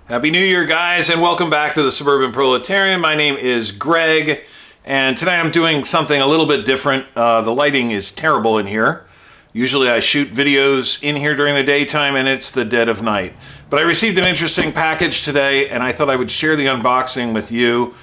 Happy New Year, guys, and welcome back to the Suburban Proletarian. My name is Greg, and tonight I'm doing something a little bit different. The lighting is terrible in here. Usually I shoot videos in here during the daytime, and it's the dead of night. But I received an interesting package today, and I thought I would share the unboxing with you.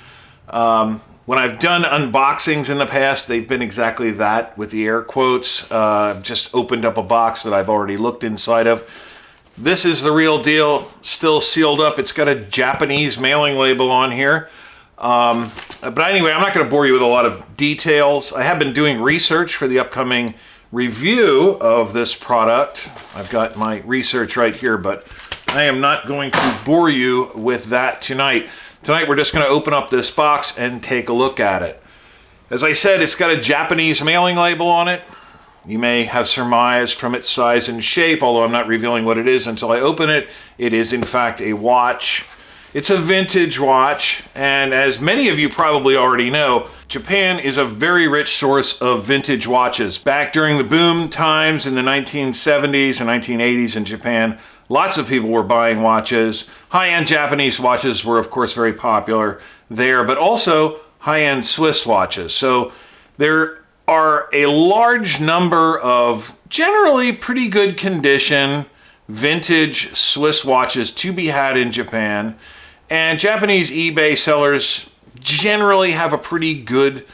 When I've done unboxings in the past, they've been exactly that, with the air quotes. I've just opened up a box that I've already looked inside of. This is the real deal, still sealed up. It's got a Japanese mailing label on here. But anyway, I'm not going to bore you with a lot of details. I have been doing research for the upcoming review of this product. I've got my research right here, but I am not going to bore you with that tonight. Tonight we're just going to open up this box and take a look at it. As I said, it's got a Japanese mailing label on it. You may have surmised from its size and shape, although I'm not revealing what it is until I open it. It is, in fact, a watch. It's a vintage watch, and as many of you probably already know, Japan is a very rich source of vintage watches. Back during the boom times in the 1970s and 1980s in Japan, lots of people were buying watches. High-end Japanese watches were, of course, very popular there, but also high-end Swiss watches. So there are a large number of generally pretty good condition vintage Swiss watches to be had in Japan, and Japanese eBay sellers generally have a pretty good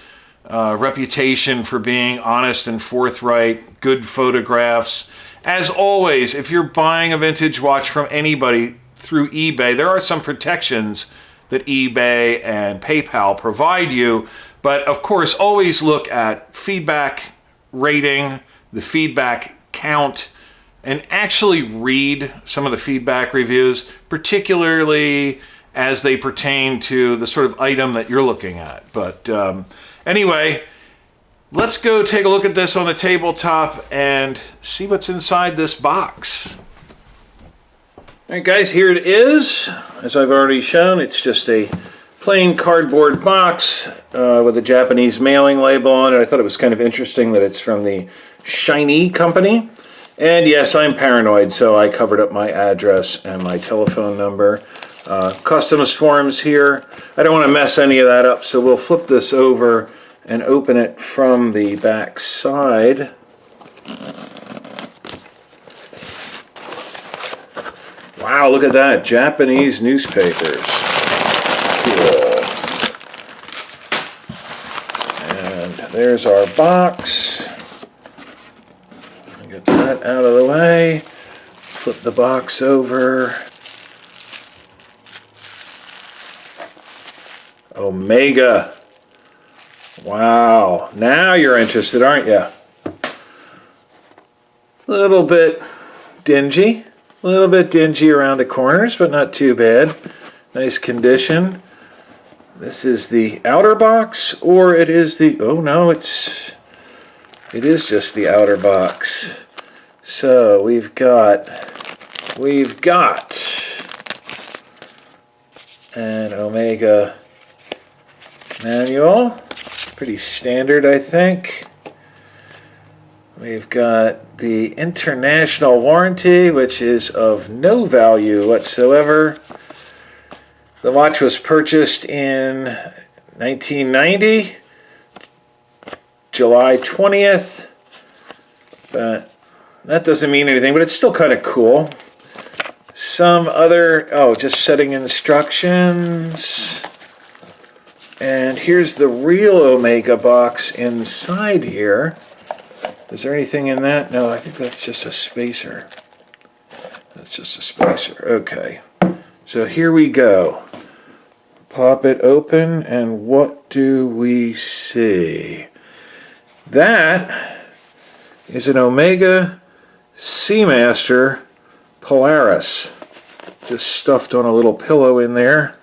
reputation for being honest and forthright, good photographs. As always, if you're buying a vintage watch from anybody through eBay, there are some protections that eBay and PayPal provide you. But of course, always look at feedback rating, the feedback count, and actually read some of the feedback reviews, particularly as they pertain to the sort of item that you're looking at. But anyway, let's go take a look at this on the tabletop and see what's inside this box. All right, guys, here it is. As I've already shown, it's just a plain cardboard box with a Japanese mailing label on it. I thought it was kind of interesting that it's from the Shiny company. And yes, I'm paranoid, so I covered up my address and my telephone number. Customs forms here. I don't want to mess any of that up, so we'll flip this over and open it from the back side. Wow, look at that. Japanese newspapers. Cool. And there's our box. Get that out of the way. Flip the box over. Omega. Wow. Now you're interested, aren't you? A little bit dingy. A little bit dingy around the corners, but not too bad. Nice condition. This is the outer box, or it is the, oh no, it is just the outer box. So we've got an Omega manual. Pretty standard, I think. We've got the international warranty, which is of no value whatsoever. The watch was purchased in 1990, July 20th, but that doesn't mean anything, but it's still kind of cool. Some other, just setting instructions. And here's the real Omega box inside here. Is there anything in that? No, I think that's just a spacer. That's just a spacer. Okay. So here we go. Pop it open, and what do we see? That is an Omega Seamaster Polaris. Just stuffed on a little pillow in there.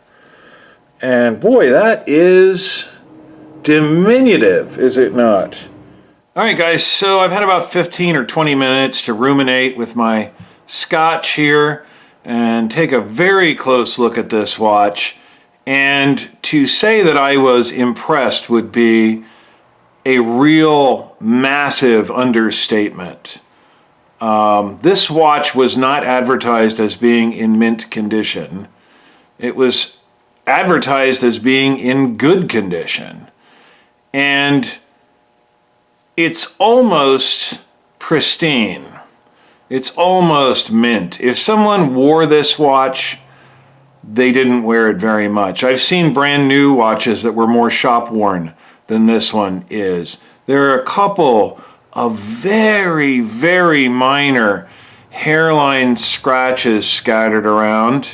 And boy, that is diminutive, is it not? All right, guys, so I've had about 15 or 20 minutes to ruminate with my scotch here and take a very close look at this watch. And to say that I was impressed would be a real massive understatement. This watch was not advertised as being in mint condition. It was advertised as being in good condition. And it's almost pristine. It's almost mint. If someone wore this watch, they didn't wear it very much. I've seen brand new watches that were more shop worn than this one is. There are a couple of very, very minor hairline scratches scattered around.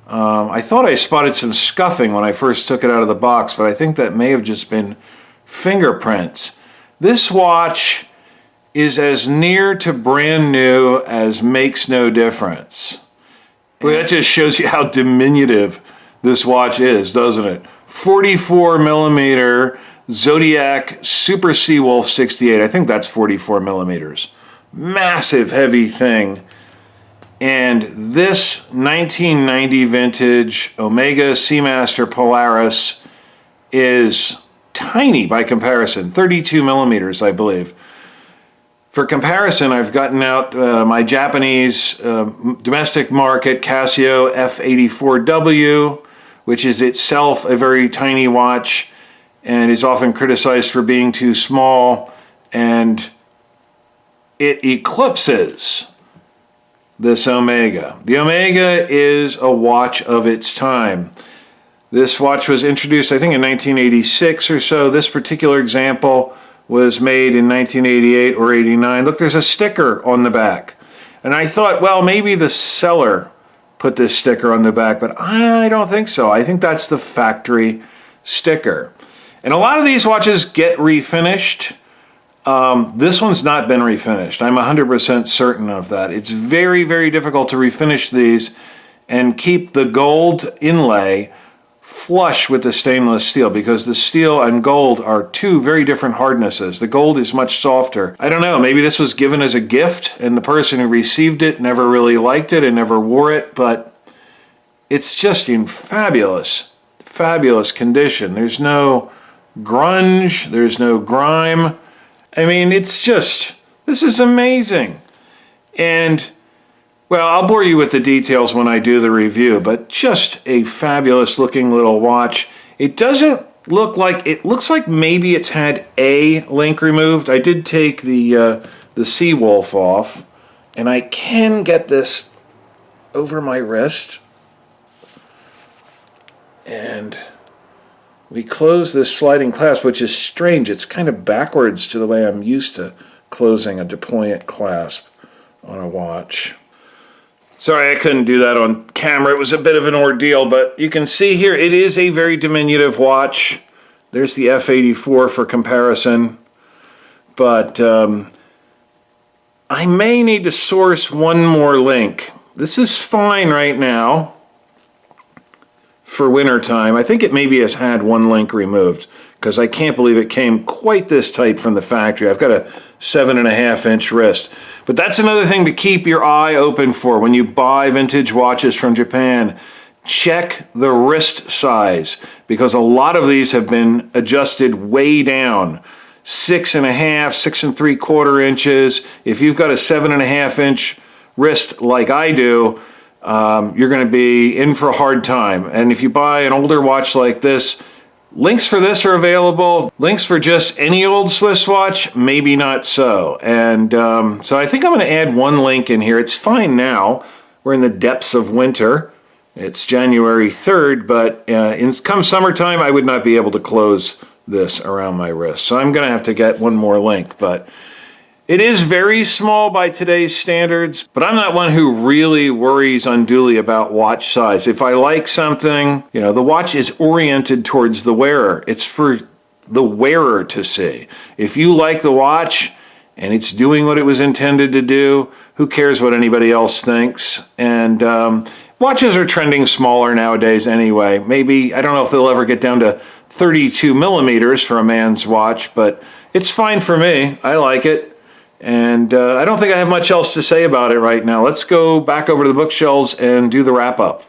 I thought I spotted some scuffing when I first took it out of the box, but I think that may have just been fingerprints. This watch is as near to brand new as makes no difference. Well, that just shows you how diminutive this watch is, doesn't it? 44 millimeter Zodiac Super Seawolf 68. I think that's 44 millimeters. Massive, heavy thing. And this 1990 vintage Omega Seamaster Polaris is tiny by comparison, 32 millimeters, I believe. For comparison, I've gotten out my Japanese domestic market Casio F84W, which is itself a very tiny watch and is often criticized for being too small, and it eclipses this Omega. The Omega is a watch of its time. This watch was introduced, I think, in 1986 or so. This particular example was made in 1988 or 89. Look, there's a sticker on the back. And I thought, well, maybe the seller put this sticker on the back, but I don't think so. I think that's the factory sticker. And a lot of these watches get refinished. This one's not been refinished. I'm 100% certain of that. It's very, very difficult to refinish these and keep the gold inlay flush with the stainless steel, because the steel and gold are two very different hardnesses. The gold is much softer. I don't know, maybe this was given as a gift and the person who received it never really liked it and never wore it, but it's just in fabulous, fabulous condition. There's no grunge, there's no grime. I mean, it's just, this is amazing. And well, I'll bore you with the details when I do the review, but just a fabulous looking little watch. It doesn't look like, it looks like maybe it's had a link removed. I did take the Seawolf off, and I can get this over my wrist. And we close this sliding clasp, which is strange. It's kind of backwards to the way I'm used to closing a deployant clasp on a watch. Sorry, I couldn't do that on camera. It was a bit of an ordeal, but you can see here it is a very diminutive watch. There's the F84 for comparison. But I may need to source one more link. This is fine right now for winter time. I think it maybe has had one link removed, because I can't believe it came quite this tight from the factory. I've got a 7.5-inch wrist. But that's another thing to keep your eye open for when you buy vintage watches from Japan. Check the wrist size, because a lot of these have been adjusted way down. 6.5, 6.75 inches. If you've got a 7.5-inch wrist like I do, you're going to be in for a hard time. And if you buy an older watch like this, links for this are available. Links for just any old Swiss watch, maybe not so. And so I think I'm going to add one link in here. It's fine now. We're in the depths of winter. It's January 3rd, but come summertime, I would not be able to close this around my wrist. So I'm going to have to get one more link. But it is very small by today's standards, but I'm not one who really worries unduly about watch size. If I like something, you know, the watch is oriented towards the wearer. It's for the wearer to see. If you like the watch and it's doing what it was intended to do, who cares what anybody else thinks? And watches are trending smaller nowadays anyway. Maybe, I don't know if they'll ever get down to 32 millimeters for a man's watch, but it's fine for me. I like it. And I don't think I have much else to say about it right now. Let's go back over to the bookshelves and do the wrap-up.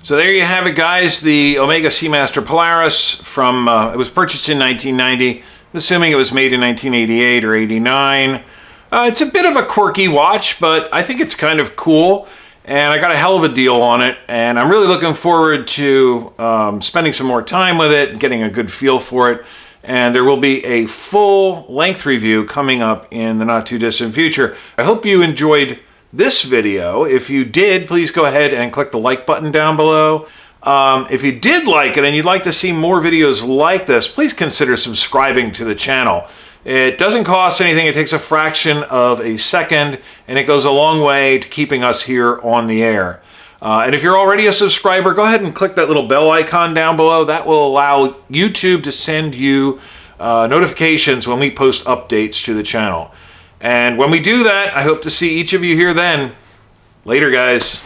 So there you have it, guys. The Omega Seamaster Polaris from, it was purchased in 1990. I'm assuming it was made in 1988 or 89. It's a bit of a quirky watch, but I think it's kind of cool. and I got a hell of a deal on it, and I'm really looking forward to spending some more time with it, getting a good feel for it, and there will be a full-length review coming up in the not-too-distant future. I hope you enjoyed this video. If you did, please go ahead and click the like button down below. If you did like it and you'd like to see more videos like this, please consider subscribing to the channel. It doesn't cost anything. It takes a fraction of a second, and it goes a long way to keeping us here on the air. And if you're already a subscriber, go ahead and click that little bell icon down below. That will allow YouTube to send you notifications when we post updates to the channel. And when we do that, I hope to see each of you here then. Later, guys.